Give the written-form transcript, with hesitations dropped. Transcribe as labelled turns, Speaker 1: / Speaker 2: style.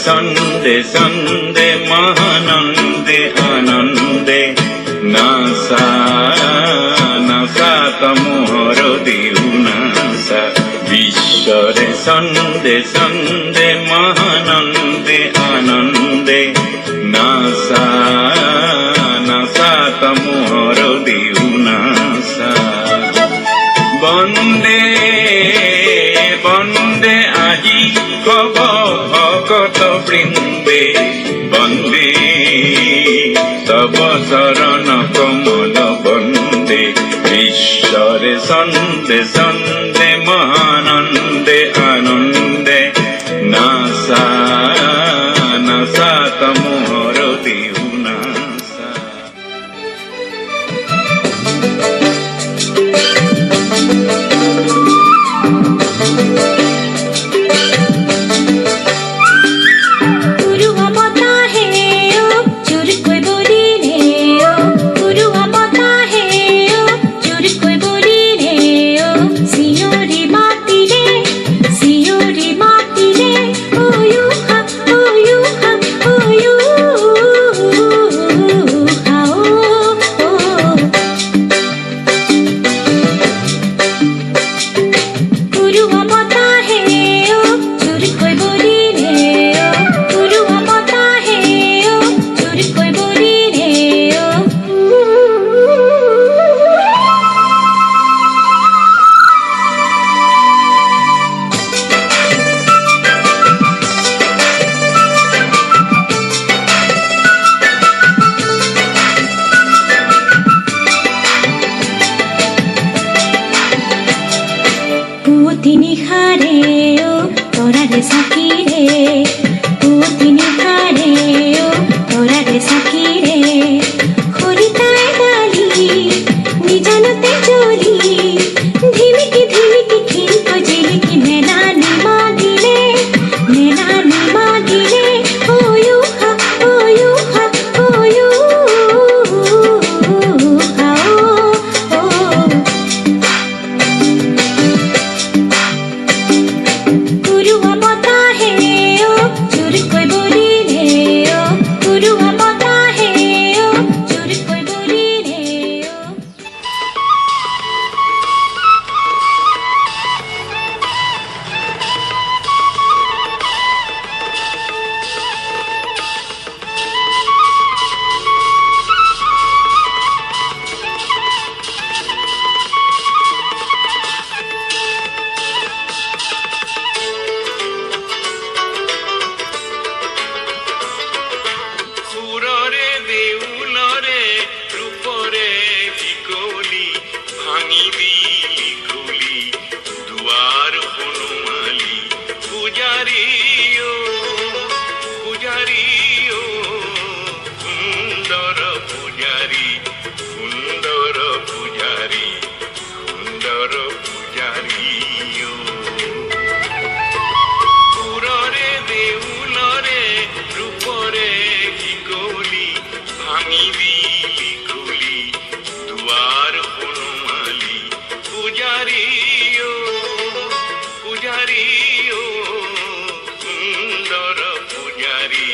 Speaker 1: সন্দে সন্দে মহানন্দে আনন্দে নাসা নাসা তমোহর দিউ নাসা বিশ্বরে সন্দে সন্দে মহানন্দে আনন্দে নাসা নাসা তমোহর দিউ নাসা বন্দে বন্দে আজি হব ভকত বৃন্দে বন্দে তব শরণ কমল বন্দে ঈশ্বরে সন্দে সন্দে মহানন্দে আনন্দে নাসা নাসা তমোহর দিউ নাসা।
Speaker 2: পুতিনি খারে ও তোরা রে সাকি রে পুতিনি খারে ও তোরা রে সাকি রে খরিতায় ডালি নিজানতে চলি ধিমিকি ধিমিকি ঠিনক জিলিকি মেলানি মাগিলে ওয়ু হা ওয়ু হা ওয়ু হা ও गुरुआ पता है ओ चुर कोई बोली रे ओ गुरुआ पता है ओ चुर कोई बोली रे ओ
Speaker 1: সুররে দেউলরে রূপরে বিকলি ভাঙি দিলি খুলি দুয়ার হনুমালি পূজারি ও সুন্দর পূজারি সুন্দর পূজারি সুন্দর পূজারি ও সুররে দেউলরে রূপরে বিকলি ভাঙি দিলি খুলি দুয়ার হনুমালি পূজারি ও সুন্দর পূজারি